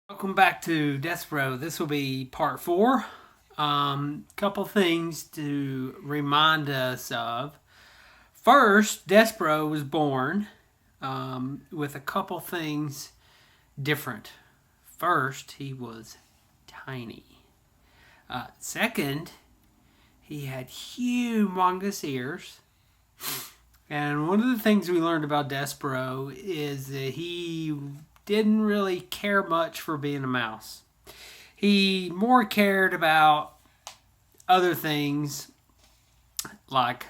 Welcome back to Desperauex. This will be part 4. Couple things to remind us of. First, Desperauex was born with a couple things different. First, he was tiny. Second, he had humongous ears. And one of the things we learned about Desperauex is that he didn't really care much for being a mouse. He more cared about other things like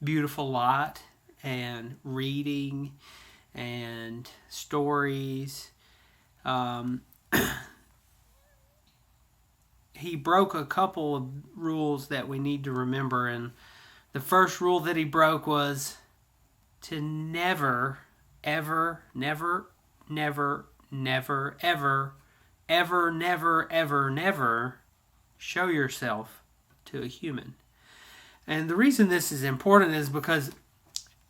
beautiful light and reading and stories. He broke a couple of rules that we need to remember, and the first rule that he broke was to never, ever, never, never, never, ever, ever, never, ever, never show yourself to a human. And the reason this is important is because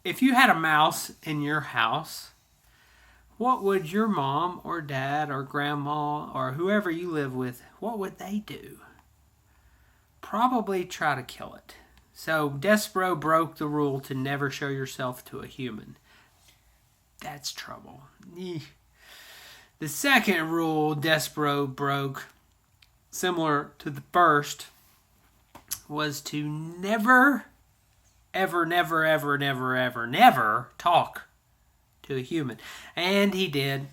if you had a mouse in your house, what would your mom or dad or grandma or whoever you live with, what would they do? Probably try to kill it. So Desperauex broke the rule to never show yourself to a human. That's trouble. The second rule Desperauex broke, similar to the first, was to never, ever, never, ever, never, ever, never talk to a human. And he did.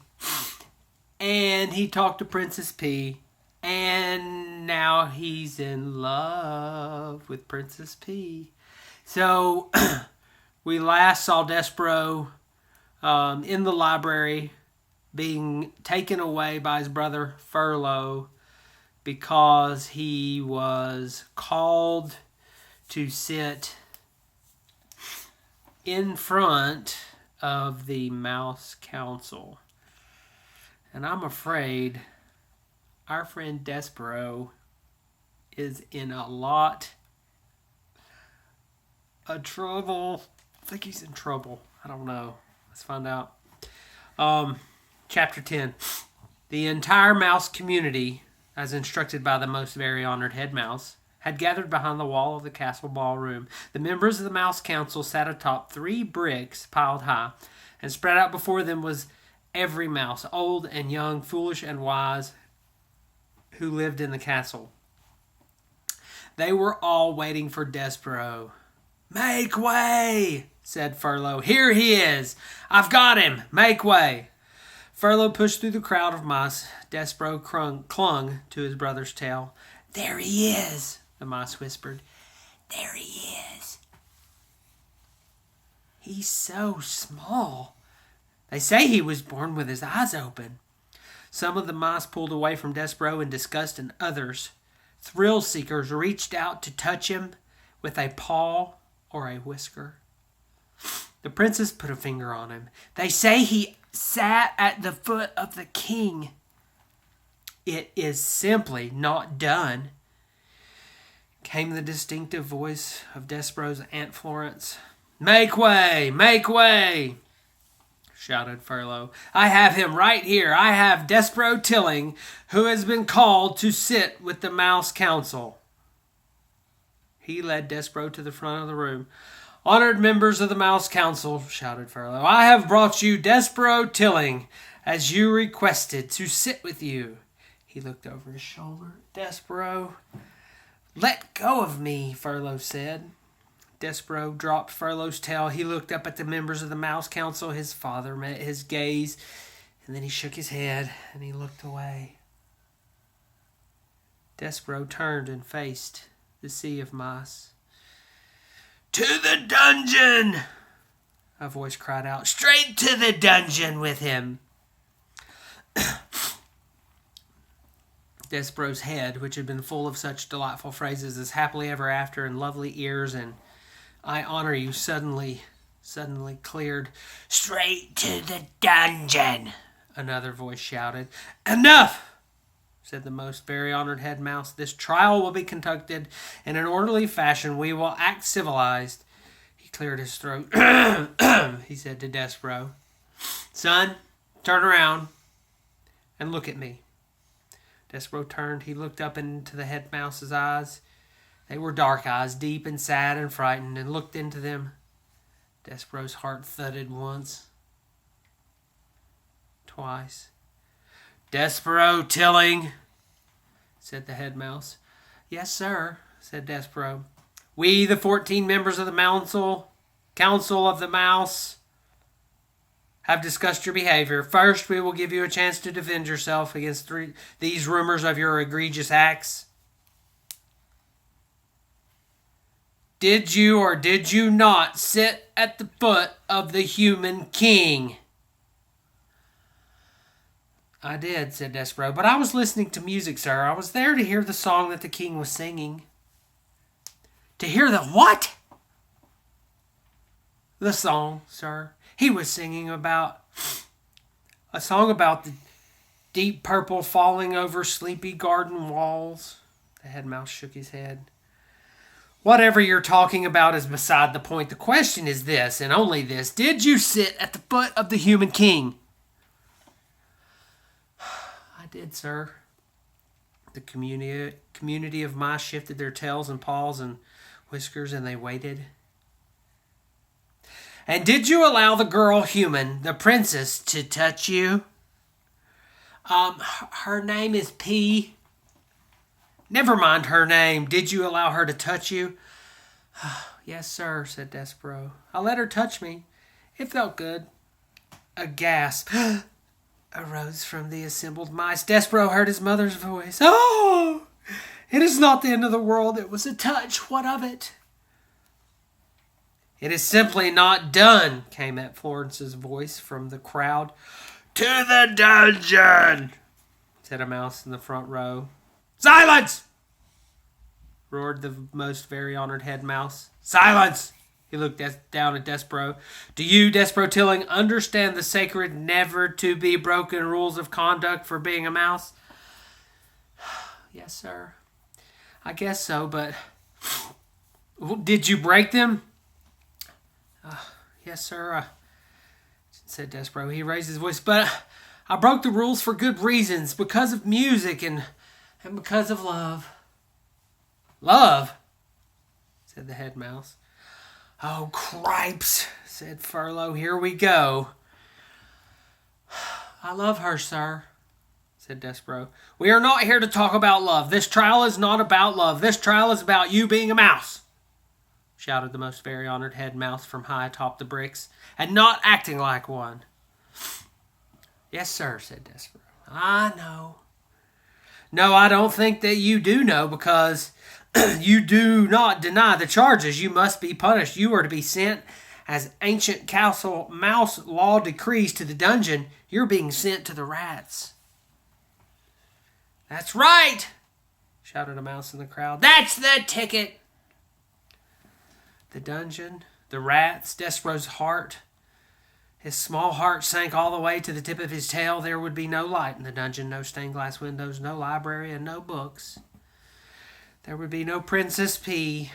And he talked to Princess P. And now he's in love with Princess P. So we last saw Desperauex in the library being taken away by his brother Furlough because he was called to sit in front of the Mouse Council. And I'm afraid our friend Desperauex is in a lot of trouble. I think he's in trouble. I don't know. Let's find out. Chapter 10. The entire mouse community, as instructed by the most very honored head mouse, had gathered behind the wall of the castle ballroom. The members of the Mouse Council sat atop 3 bricks piled high, and spread out before them was every mouse, old and young, foolish and wise, who lived in the castle. They were all waiting for Desperauex. "Make way," said Furlough. "Here he is. I've got him. Make way." Furlough pushed through the crowd of mice. Desperauex clung to his brother's tail. "There he is," the mice whispered. "There he is. He's so small. They say he was born with his eyes open." Some of the mice pulled away from Desperauex in disgust, and others, thrill seekers, reached out to touch him with a paw or a whisker. The princess put a finger on him. "They say he sat at the foot of the king." "It is simply not done," came the distinctive voice of Desperauex' Aunt Florence. "Make way! Make way!" shouted Furlough. "I have him right here. I have Desperauex Tilling, who has been called to sit with the Mouse Council." He led Desperauex to the front of the room. "Honored members of the Mouse Council," shouted Furlough, "I have brought you Desperauex Tilling, as you requested, to sit with you." He looked over his shoulder. "Desperauex." "Let go of me," Furlough said. Desperauex dropped Furlough's tail. He looked up at the members of the Mouse Council. His father met his gaze, and then he shook his head, and he looked away. Desperauex turned and faced the sea of mice. "To the dungeon!" a voice cried out. "Straight to the dungeon with him!" Desperauex' head, which had been full of such delightful phrases as happily ever after and lovely ears and "I honor you," suddenly cleared. "Straight to the dungeon!" another voice shouted. "Enough!" said the most very honored head mouse. "This trial will be conducted in an orderly fashion. We will act civilized." He cleared his throat. He said to Desperauex, "Son, turn around and look at me." Despereaux turned. He looked up into the head mouse's eyes. They were dark eyes, deep and sad and frightened, and looked into them. Despereaux's heart thudded once, twice. "Despereaux Tilling," said the head mouse. "Yes, sir," said Despereaux. "We, the 14 members of the Council of the Mouse, have discussed your behavior. First, we will give you a chance to defend yourself against these rumors of your egregious acts. Did you or did you not sit at the foot of the human king?" "I did," said Despereaux, "but I was listening to music, sir. I was there to hear the song that the king was singing." "To hear the what?" "The song, sir. He was singing about a song about the deep purple falling over sleepy garden walls." The head mouse shook his head. "Whatever you're talking about is beside the point. The question is this, and only this. Did you sit at the foot of the human king?" "I did, sir." The community of mice shifted their tails and paws and whiskers, and they waited. "And did you allow the girl human, the princess, to touch you?" Her name is P." "Never mind her name. Did you allow her to touch you?" "Yes, sir," said Despereaux. "I let her touch me. It felt good." A gasp arose from the assembled mice. Despereaux heard his mother's voice. "Oh, it is not the end of the world. It was a touch. What of it?" "It is simply not done," came at Florence's voice from the crowd. "To the dungeon," said a mouse in the front row. "Silence!" roared the most very honored head mouse. "Silence!" He looked down at Despereaux. "Do you, Despereaux Tilling, understand the sacred, never-to-be-broken rules of conduct for being a mouse?" "Yes, sir." "I guess so, but did you break them?" "Yes, sir," said Despereaux. He raised his voice. "But I broke the rules for good reasons, because of music and because of love." "Love?" said the head mouse. "Oh, cripes," said Furlough. "Here we go." "I love her, sir," said Despereaux. "We are not here to talk about love. This trial is not about love. This trial is about you being a mouse," shouted the most very honored head mouse from high atop the bricks, "and not acting like one." "Yes, sir," said Despereaux. "I know." "No, I don't think that you do know, because you do not deny the charges. You must be punished. You are to be sent, as ancient castle mouse law decrees, to the dungeon. You're being sent to the rats." "That's right," shouted a mouse in the crowd. "That's the ticket." The dungeon, the rats, Despereaux's heart. His small heart sank all the way to the tip of his tail. There would be no light in the dungeon, no stained glass windows, no library, and no books. There would be no Princess P.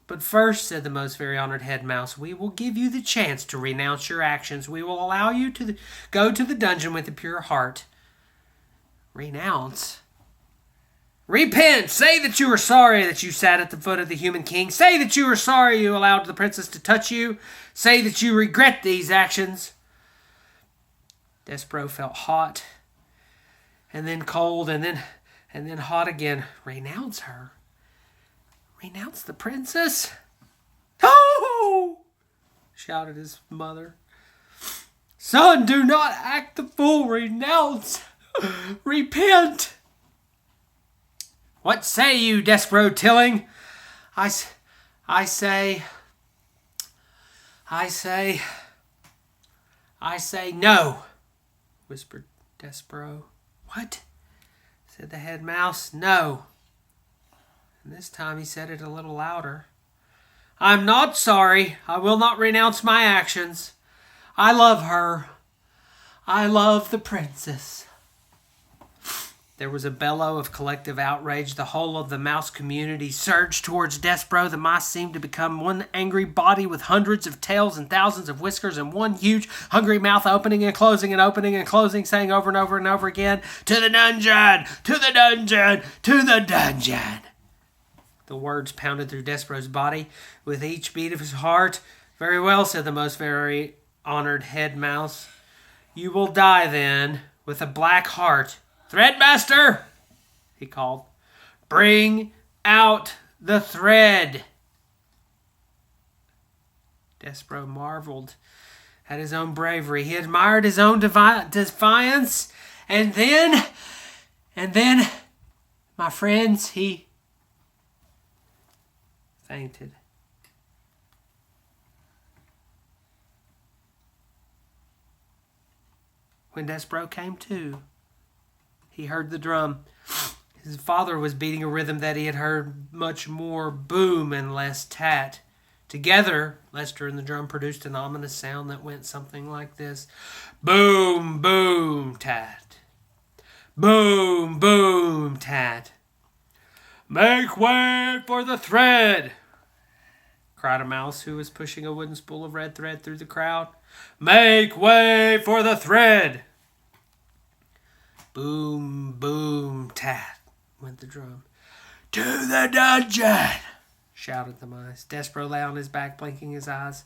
"But first," said the most very honored head mouse, "we will give you the chance to renounce your actions. We will allow you to go to the dungeon with a pure heart." "Renounce?" "Repent! Say that you are sorry that you sat at the foot of the human king. Say that you are sorry you allowed the princess to touch you. Say that you regret these actions." Despereaux felt hot, and then cold, and then hot again. Renounce her? Renounce the princess? "Oh!" shouted his mother. "Son, do not act the fool. Renounce. Repent." "What say you, Desperaux Tilling?" I say no," whispered Despereaux. "What?" said the head mouse. "No." And this time he said it a little louder. "I'm not sorry. I will not renounce my actions. I love her. I love the princess." There was a bellow of collective outrage. The whole of the mouse community surged towards Despereaux. The mice seemed to become one angry body with hundreds of tails and thousands of whiskers and one huge, hungry mouth opening and closing and opening and closing, saying over and over and over again, "To the dungeon! To the dungeon! To the dungeon!" The words pounded through Despereaux's body with each beat of his heart. "Very well," said the most very honored head mouse. "You will die, then, with a black heart. Threadmaster," he called, "bring out the thread." Despereaux marveled at his own bravery. He admired his own defiance. And then, my friends, he fainted. When Despereaux came to, he heard the drum. His father was beating a rhythm that he had heard much more boom and less tat. Together, Lester and the drum produced an ominous sound that went something like this. Boom, boom, tat. Boom, boom, tat. "Make way for the thread," cried a mouse who was pushing a wooden spool of red thread through the crowd. "Make way for the thread." Boom, boom, tat, went the drum. "To the dungeon," shouted the mice. Despereaux lay on his back, blinking his eyes.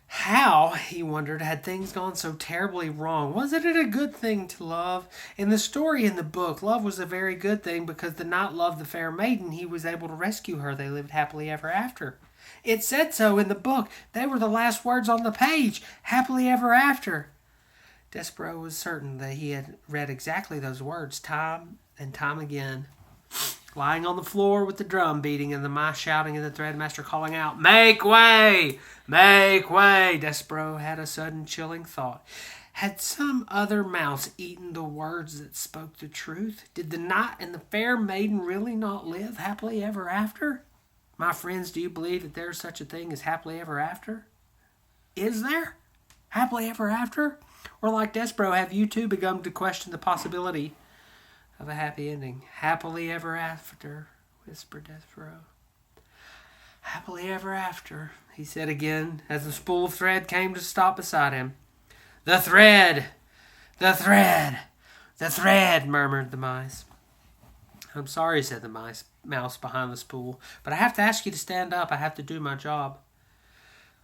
How, he wondered, had things gone so terribly wrong? Wasn't it a good thing to love? In the story in the book, love was a very good thing because the knight loved the fair maiden. He was able to rescue her. They lived happily ever after. It said so in the book. They were the last words on the page. Happily ever after. Despereaux was certain that he had read exactly those words time and time again. Lying on the floor with the drum beating and the mice shouting and the threadmaster calling out, "Make way! Make way!" Despereaux had a sudden chilling thought. Had some other mouse eaten the words that spoke the truth? Did the knight and the fair maiden really not live happily ever after? My friends, do you believe that there is such a thing as happily ever after? Is there? Happily ever after? Or like Despereaux, have you too begun to question the possibility of a happy ending? Happily ever after, whispered Despereaux. Happily ever after, he said again, as the spool of thread came to stop beside him. "The thread! The thread! The thread!" murmured the mice. "I'm sorry," said the mouse behind the spool, "but I have to ask you to stand up. I have to do my job."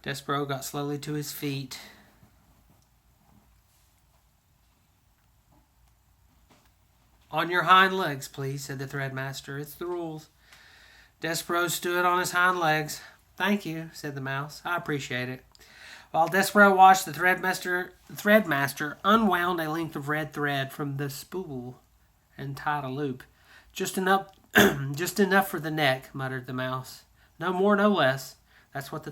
Despereaux got slowly to his feet. "On your hind legs, please," said the threadmaster. "It's the rules." Despereaux stood on his hind legs. "Thank you," said the mouse. "I appreciate it." While Despereaux watched, the threadmaster unwound a length of red thread from the spool and tied a loop. Just enough for the neck," muttered the mouse. "No more, no less. That's what the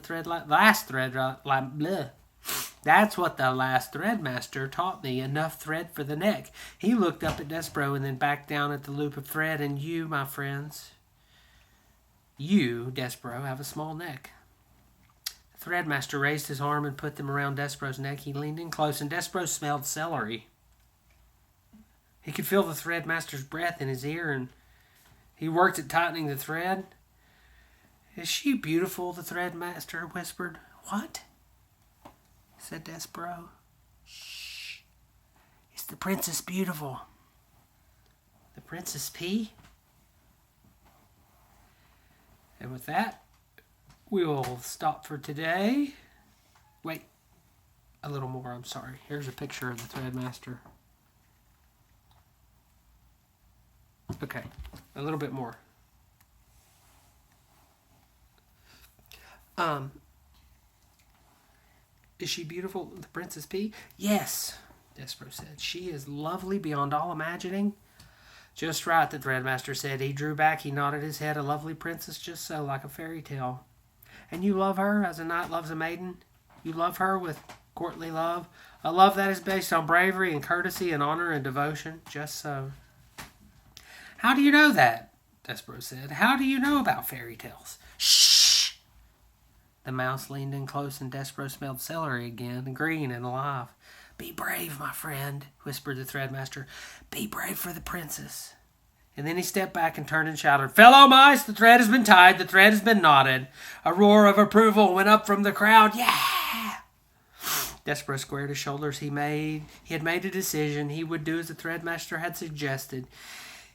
That's what the last threadmaster taught me. Enough thread for the neck." He looked up at Despereaux and then back down at the loop of thread. "And you, my friends, you, Despereaux, have a small neck." The threadmaster raised his arm and put them around Despereaux's neck. He leaned in close, and Despereaux smelled celery. He could feel the threadmaster's breath in his ear, and he worked at tightening the thread. "Is she beautiful?" the threadmaster whispered. "What?" said Despereaux. "Shh. Is the princess beautiful?" "The Princess P?" And with that, we will stop for today. Wait, a little more, I'm sorry. Here's a picture of the threadmaster. Okay, a little bit more. Is she beautiful, the Princess P? "Yes," Despereaux said. "She is lovely beyond all imagining." "Just right," the threadmaster said. He drew back, he nodded his head. "A lovely princess, just so, like a fairy tale." "And you love her as a knight loves a maiden? You love her with courtly love? A love that is based on bravery and courtesy and honor and devotion? Just so." "How do you know that?" Despereaux said. "How do you know about fairy tales?" "Shh!" The mouse leaned in close, and Despereaux smelled celery again, green and alive. Be brave, my friend, whispered the Threadmaster. Be brave for the princess. And then he stepped back and turned and shouted, Fellow mice, the thread has been tied, the thread has been knotted. A roar of approval went up from the crowd. Yeah! Desperauex squared his shoulders. He had made a decision. He would do as the Threadmaster had suggested.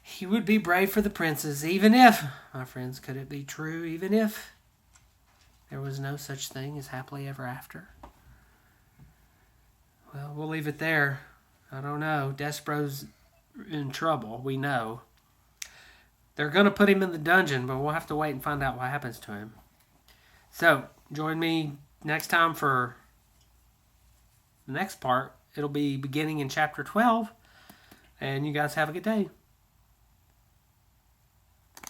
He would be brave for the princess, even if, my friends, could it be true, even if there was no such thing as happily ever after? Well, we'll leave it there. I don't know. Desperauex in trouble, we know. They're going to put him in the dungeon, but we'll have to wait and find out what happens to him. So, join me next time for the next part. It'll be beginning in chapter 12. And you guys have a good day.